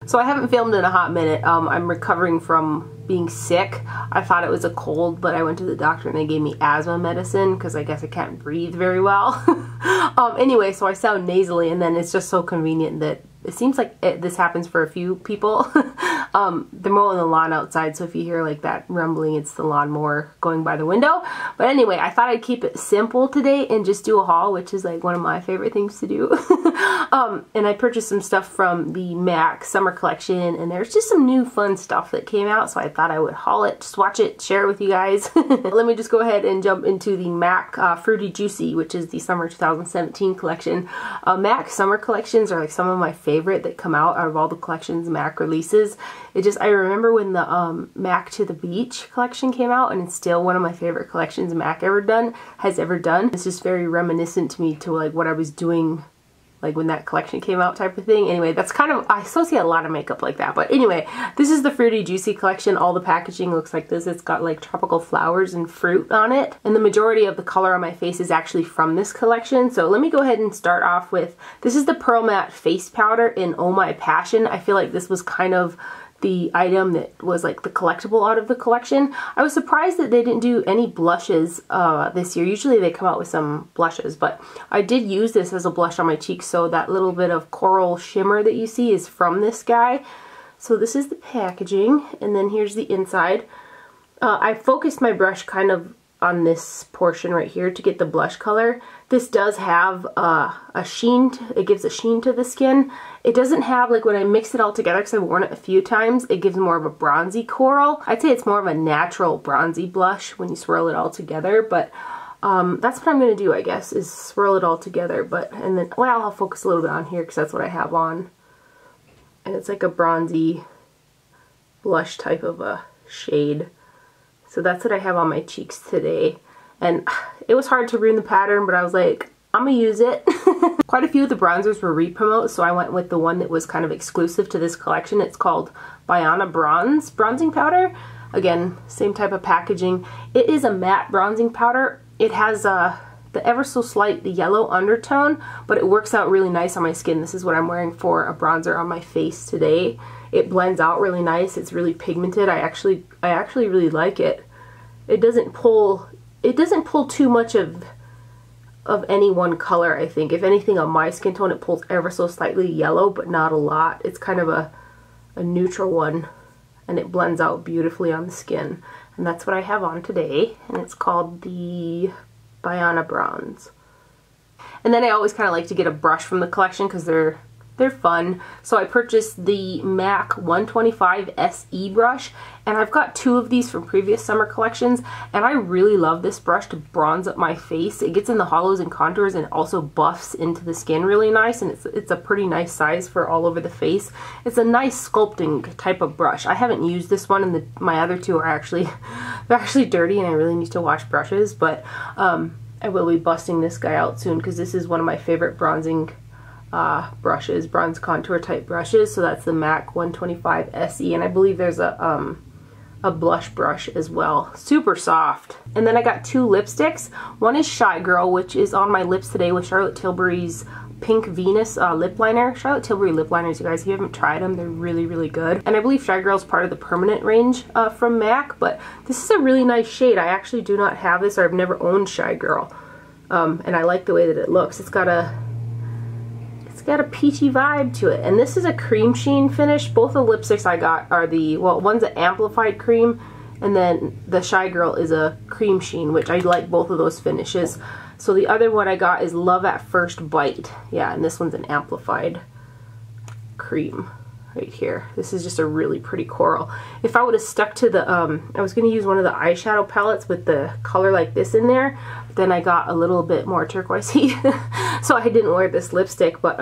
So I haven't filmed in a hot minute. I'm recovering from being sick. I thought it was a cold, but I went to the doctor and they gave me asthma medicine because I guess I can't breathe very well. Anyway, so I sound nasally, and then it's just so convenient that it seems like this happens for a few people. They're mowing the lawn outside, so if you hear like that rumbling, it's the lawnmower going by the window. But anyway, I thought I'd keep it simple today and just do a haul, which is like one of my favorite things to do. And I purchased some stuff from the MAC summer collection, and there's just some new fun stuff that came out, so I thought I would haul it, swatch it, share it with you guys. Let me just go ahead and jump into the MAC Fruity Juicy, which is the summer 2017 collection. MAC summer collections are like some of my favorite that come out of all the collections MAC releases. I remember when the MAC to the Beach collection came out, and it's still one of my favorite collections MAC has ever done. It's just very reminiscent to me to like what I was doing like when that collection came out type of thing. Anyway, that's kind of, I associate a lot of makeup like that. But anyway, this is the Fruity Juicy collection. All the packaging looks like this. It's got like tropical flowers and fruit on it. And the majority of the color on my face is actually from this collection. So let me go ahead and start off with, this is the Pearlmatte face powder in Oh My Passion. I feel like this was kind of the item that was like the collectible out of the collection. I was surprised that they didn't do any blushes this year. Usually they come out with some blushes, but I did use this as a blush on my cheeks, so that little bit of coral shimmer that you see is from this guy. So this is the packaging, and then here's the inside. I focused my brush kind of on this portion right here to get the blush color. This does have a sheen, it gives a sheen to the skin. It doesn't have, like when I mix it all together, because I've worn it a few times, it gives more of a bronzy coral. I'd say it's more of a natural bronzy blush when you swirl it all together, but that's what I'm going to do, I guess, is swirl it all together. And then, well, I'll focus a little bit on here because that's what I have on. And it's like a bronzy blush type of a shade. So that's what I have on my cheeks today. And it was hard to ruin the pattern, but I was like, I'm gonna use it. Quite a few of the bronzers were re-promotes, so I went with the one that was kind of exclusive to this collection. It's called Baiana Bronzing Powder. Again, same type of packaging. It is a matte bronzing powder. It has the ever so slight yellow undertone, but it works out really nice on my skin. This is what I'm wearing for a bronzer on my face today. It blends out really nice. It's really pigmented. I actually really like it. It doesn't pull too much of any one color, I think. If anything, on my skin tone it pulls ever so slightly yellow, but not a lot. It's kind of a neutral one, and it blends out beautifully on the skin. And that's what I have on today, and it's called the Baiana Bronze. And then I always kind of like to get a brush from the collection because they're fun. So I purchased the MAC 125 SE brush, and I've got two of these from previous summer collections, and I really love this brush to bronze up my face. It gets in the hollows and contours and also buffs into the skin really nice, and it's a pretty nice size for all over the face. It's a nice sculpting type of brush. I haven't used this one, and my other two are they're actually dirty, and I really need to wash brushes, but I will be busting this guy out soon because this is one of my favorite bronzing brushes, bronze contour type brushes. So that's the MAC 125 SE, and I believe there's a blush brush as well. Super soft. And then I got two lipsticks. One is Shy Girl, which is on my lips today with Charlotte Tilbury's Pink Venus lip liner. Charlotte Tilbury lip liners, you guys, if you haven't tried them, they're really, really good. And I believe Shy Girl is part of the permanent range from MAC, but this is a really nice shade. I actually do not have this, or I've never owned Shy Girl. And I like the way that it looks. It's got a peachy vibe to it, and this is a cream sheen finish. Both the lipsticks I got are one's an amplified cream, and then the Shy Girl is a cream sheen, which I like both of those finishes. So the other one I got is Love at First Bite. Yeah, and this one's an amplified cream right here. This is just a really pretty coral. If I would have stuck to the, I was going to use one of the eyeshadow palettes with the color like this in there, but then I got a little bit more turquoisey, so I didn't wear this lipstick, but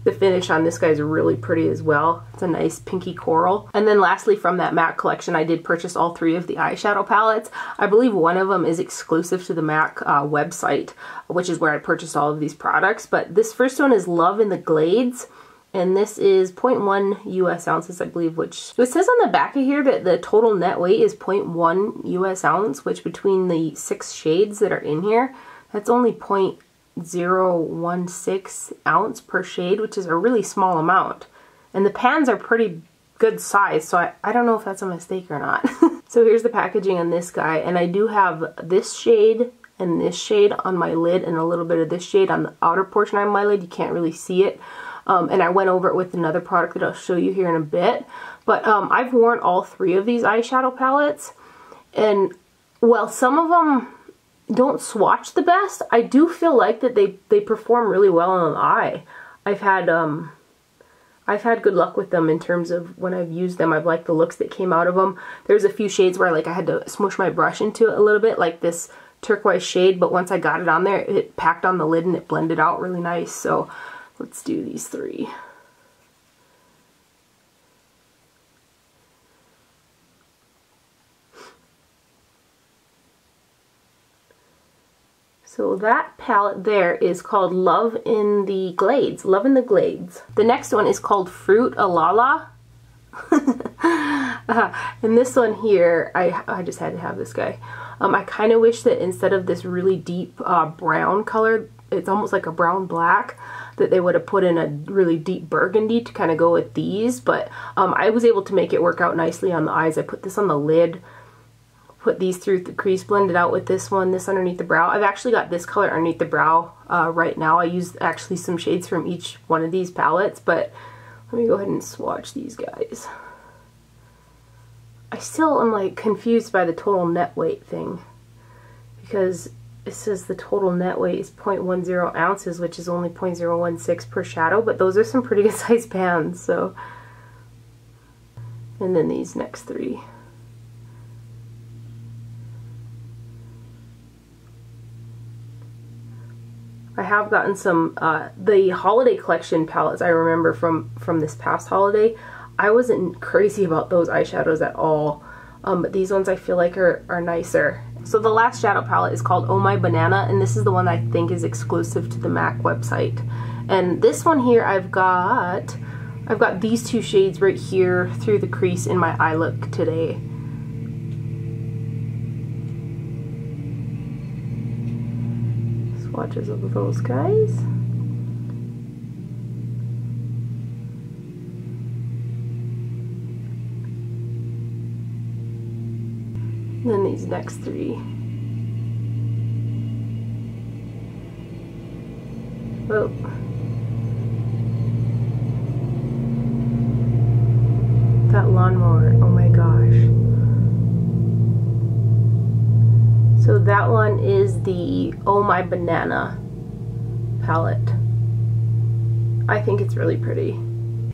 the finish on this guy is really pretty as well. It's a nice pinky coral. And then lastly, from that MAC collection, I did purchase all three of the eyeshadow palettes. I believe one of them is exclusive to the MAC website, which is where I purchased all of these products, but this first one is Love in the Glades. And this is 0.1 US ounces, I believe, which it says on the back of here that the total net weight is 0.1 US ounce, which between the 6 shades that are in here, that's only 0.016 ounce per shade, which is a really small amount. And the pans are pretty good size, so I don't know if that's a mistake or not. So here's the packaging on this guy, and I do have this shade and this shade on my lid and a little bit of this shade on the outer portion of my lid. You can't really see it. And I went over it with another product that I'll show you here in a bit. But I've worn all three of these eyeshadow palettes, and well, some of them don't swatch the best. I do feel like that they perform really well on the eye. I've had good luck with them in terms of when I've used them. I've liked the looks that came out of them. There's a few shades where like I had to smush my brush into it a little bit, like this turquoise shade, but once I got it on there, it packed on the lid and it blended out really nice. So let's do these three. So that palette there is called Love in the Glades. Love in the Glades. The next one is called Fruit Alala. And this one here, I just had to have this guy. I kind of wish that instead of this really deep brown color, it's almost like a brown black, that they would have put in a really deep burgundy to kind of go with these. But I was able to make it work out nicely on the eyes. I put this on the lid, put these through the crease, blended out with this one, this underneath the brow. I've actually got this color underneath the brow right now. I used actually some shades from each one of these palettes, but let me go ahead and swatch these guys. I still am like confused by the total net weight thing, because it says the total net weight is 0.10 ounces, which is only 0.016 per shadow, but those are some pretty good size pans, so. And then these next three. I have gotten some, the holiday collection palettes I remember from this past holiday. I wasn't crazy about those eyeshadows at all, but these ones I feel like are nicer. So the last shadow palette is called Oh My Banana, and this is the one I think is exclusive to the MAC website. And this one here I've got these two shades right here through the crease in my eye look today. Swatches of those guys. And then these next three. Oh. That lawnmower, oh my gosh. So that one is the Oh My Banana palette. I think it's really pretty.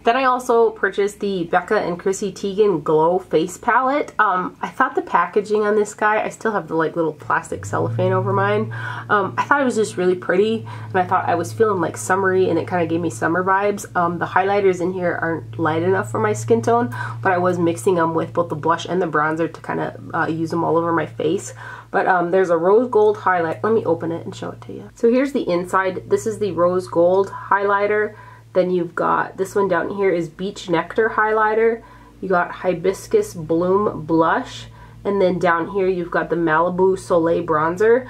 Then I also purchased the Becca and Chrissy Teigen Glow Face Palette. I thought the packaging on this guy, I still have the like little plastic cellophane over mine. I thought it was just really pretty, and I thought I was feeling like summery, and it kind of gave me summer vibes. The highlighters in here aren't light enough for my skin tone, but I was mixing them with both the blush and the bronzer to kind of use them all over my face. But there's a rose gold highlight. Let me open it and show it to you. So here's the inside. This is the rose gold highlighter. Then you've got this one down here is Beach Nectar highlighter. You got Hibiscus Bloom blush. And then down here you've got the Malibu Soleil bronzer.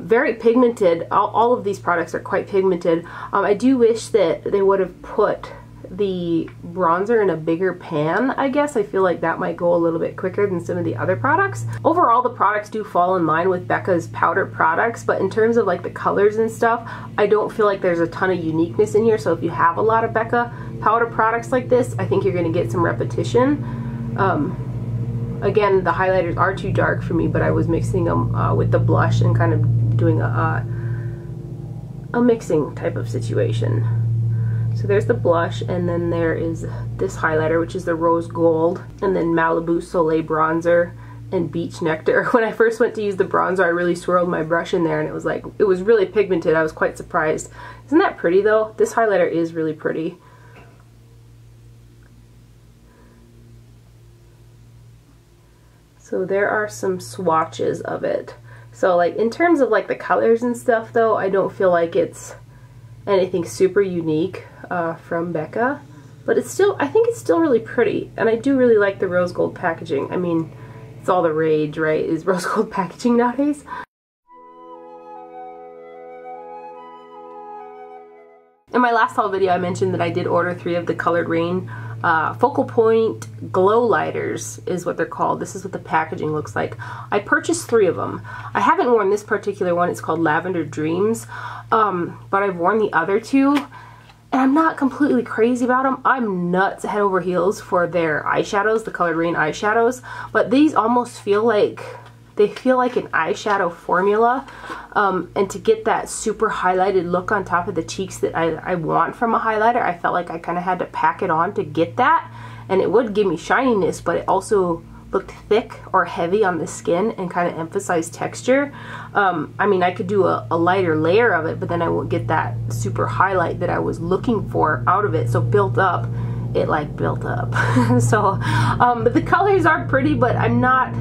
Very pigmented. All of these products are quite pigmented. I do wish that they would have put the bronzer in a bigger pan, I guess. I feel like that might go a little bit quicker than some of the other products. Overall, the products do fall in line with Becca's powder products, but in terms of like the colors and stuff, I don't feel like there's a ton of uniqueness in here. So if you have a lot of Becca powder products like this, I think you're going to get some repetition. Again, the highlighters are too dark for me, but I was mixing them with the blush and kind of doing a mixing type of situation. So there's the blush, and then there is this highlighter, which is the rose gold, and then Malibu Soleil bronzer and Beach Nectar. When I first went to use the bronzer, I really swirled my brush in there, and it was like, it was really pigmented. I was quite surprised. Isn't that pretty though? This highlighter is really pretty. So there are some swatches of it. So like in terms of like the colors and stuff though, I don't feel like it's anything super unique from Becca, but it's still, I think it's still really pretty, and I do really like the rose gold packaging. I mean, it's all the rage, right, is rose gold packaging nowadays. In my last haul video, I mentioned that I did order 3 of the colored Raine Focal Point Glowlighters is what they're called. This is what the packaging looks like. I purchased 3 of them. I haven't worn this particular one. It's called Lavender Dreams. But I've worn the other 2. And I'm not completely crazy about them. I'm nuts head over heels for their eyeshadows, the colored Raine eyeshadows. But these almost feel like, they feel like an eyeshadow formula. And to get that super highlighted look on top of the cheeks that I want from a highlighter, I felt like I kind of had to pack it on to get that. And it would give me shininess, but it also looked thick or heavy on the skin and kind of emphasized texture. I mean, I could do a lighter layer of it, but then I won't get that super highlight that I was looking for out of it. So built up, it like built up. So, but the colors are pretty, but I'm not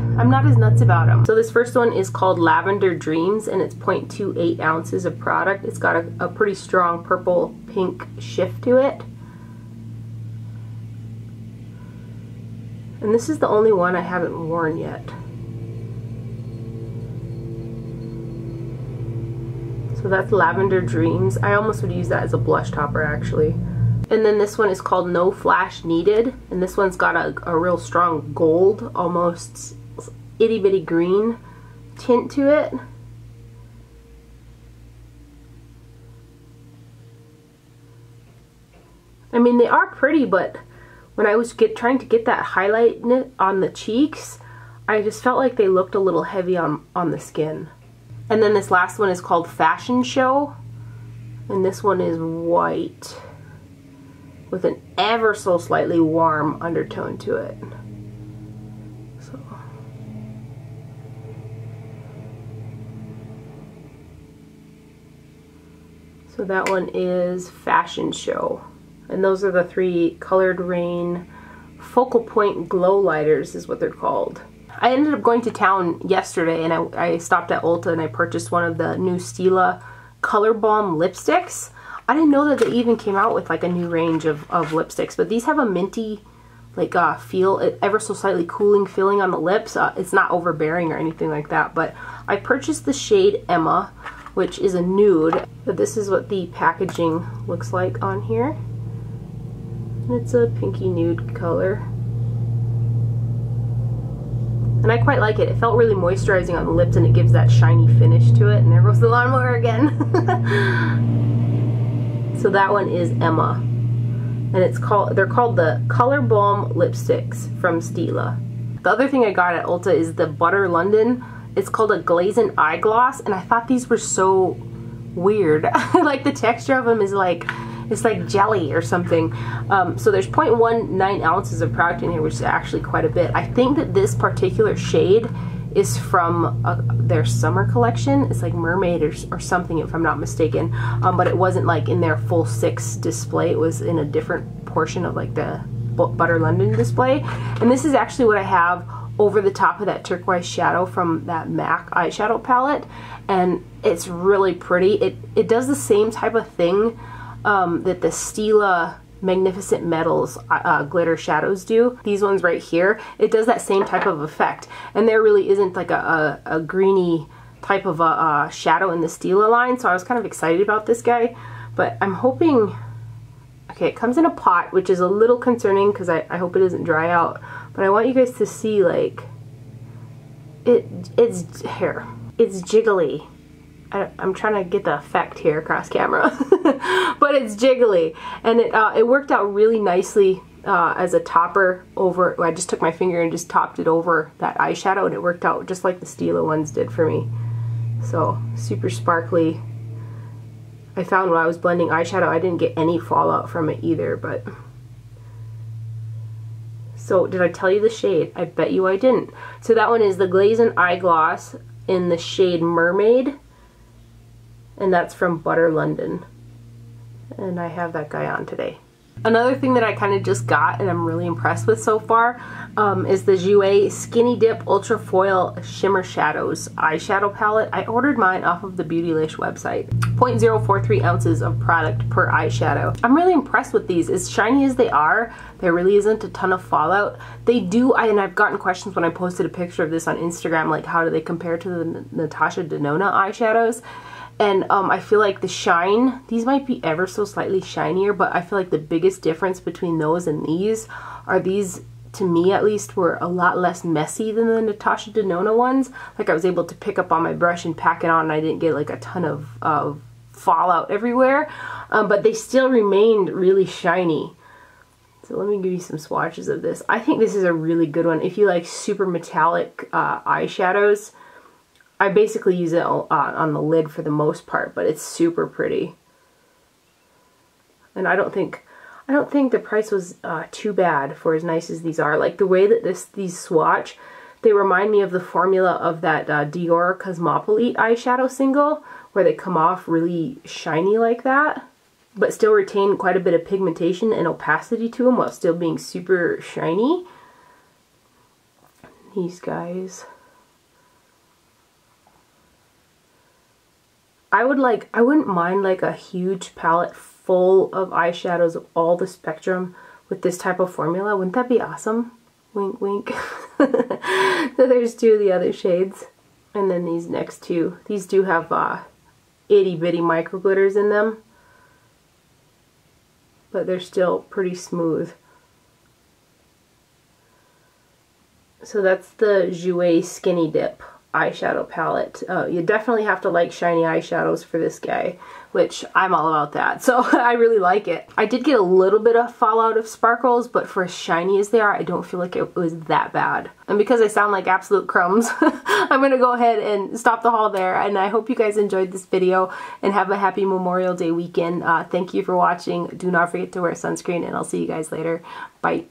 as nuts about them. So this first one is called Lavender Dreams, and it's 0.28 ounces of product. It's got a pretty strong purple pink shift to it. And this is the only one I haven't worn yet. So that's Lavender Dreams. I almost would use that as a blush topper actually. And then this one is called No Flash Needed. And this one's got a real strong gold, almost itty bitty green tint to it. I mean, they are pretty, but when I was trying to get that highlight on the cheeks, I just felt like they looked a little heavy on the skin. And then this last one is called Fashion Show. And this one is white with an ever so slightly warm undertone to it. So that one is Fashion Show. And those are the 3 colored Raine Focal Point Glowlighters is what they're called. I ended up going to town yesterday and I stopped at Ulta and I purchased one of the new Stila Color Balm lipsticks. I didn't know that they even came out with like a new range of lipsticks, but these have a minty like feel, ever so slightly cooling feeling on the lips. It's not overbearing or anything like that, but I purchased the shade Emma, which is a nude. But this is what the packaging looks like on here. It's a pinky nude color. And I quite like it. It felt really moisturizing on the lips and it gives that shiny finish to it. And there goes the lawnmower again. So that one is Emma. And they're called the Color Balm lipsticks from Stila. The other thing I got at Ulta is the Butter London. It's called a Glazen eye gloss, and I thought these were so weird. Like the texture of them is like, it's like jelly or something. So there's 0.19 ounces of product in here, which is actually quite a bit. I think that this particular shade is from their summer collection. It's like Mermaid or something, if I'm not mistaken. But it wasn't like in their full 6 display. It was in a different portion of like the Butter London display. And this is actually what I have over the top of that turquoise shadow from that MAC eyeshadow palette. And it's really pretty. It does the same type of thing that the Stila Magnificent Metals glitter shadows do. These ones right here, it does that same type of effect. And there really isn't like a greeny type of a shadow in the Stila line, so I was kind of excited about this guy. But I'm hoping, okay, it comes in a pot, which is a little concerning because I hope it doesn't dry out. But I want you guys to see, like, it's jiggly. I'm trying to get the effect here across camera, but it's jiggly, and it worked out really nicely as a topper over. I just took my finger and just topped it over that eyeshadow, and it worked out just like the Stila ones did for me. So super sparkly. I found when I was blending eyeshadow, I didn't get any fallout from it either. But so did I tell you the shade? I bet you I didn't. So that one is the Glazen eye gloss in the shade Mermaid. And that's from Butter London. And I have that guy on today. Another thing that I kind of just got and I'm really impressed with so far is the Jouer Skinny Dip Ultra Foil Shimmer Shadows eyeshadow palette. I ordered mine off of the Beautylish website. 0.043 ounces of product per eyeshadow. I'm really impressed with these. As shiny as they are, there really isn't a ton of fallout. They do, and I've gotten questions when I posted a picture of this on Instagram, like how do they compare to the Natasha Denona eyeshadows? And I feel like the shine, these might be ever so slightly shinier, but I feel like the biggest difference between those and these are these, to me at least, were a lot less messy than the Natasha Denona ones. Like I was able to pick up on my brush and pack it on and I didn't get like a ton of fallout everywhere. But they still remained really shiny. So let me give you some swatches of this. I think this is a really good one. If you like super metallic eyeshadows, I basically use it on the lid for the most part, but it's super pretty. And I don't think the price was too bad for as nice as these are. Like the way that these swatch, they remind me of the formula of that Dior Cosmopolite eyeshadow single, where they come off really shiny like that, but still retain quite a bit of pigmentation and opacity to them while still being super shiny. These guys. I wouldn't mind like a huge palette full of eyeshadows of all the spectrum with this type of formula. Wouldn't that be awesome? Wink, wink. So there's two of the other shades. And then these next two. These do have itty bitty micro glitters in them, but they're still pretty smooth. So that's the Jouer Skinny Dip eyeshadow palette. You definitely have to like shiny eyeshadows for this guy, which I'm all about that. So I really like it. I did get a little bit of fallout of sparkles, but for as shiny as they are, I don't feel like it was that bad. And because I sound like absolute crumbs, I'm going to go ahead and stop the haul there. And I hope you guys enjoyed this video and have a happy Memorial Day weekend. Thank you for watching. Do not forget to wear sunscreen, and I'll see you guys later. Bye.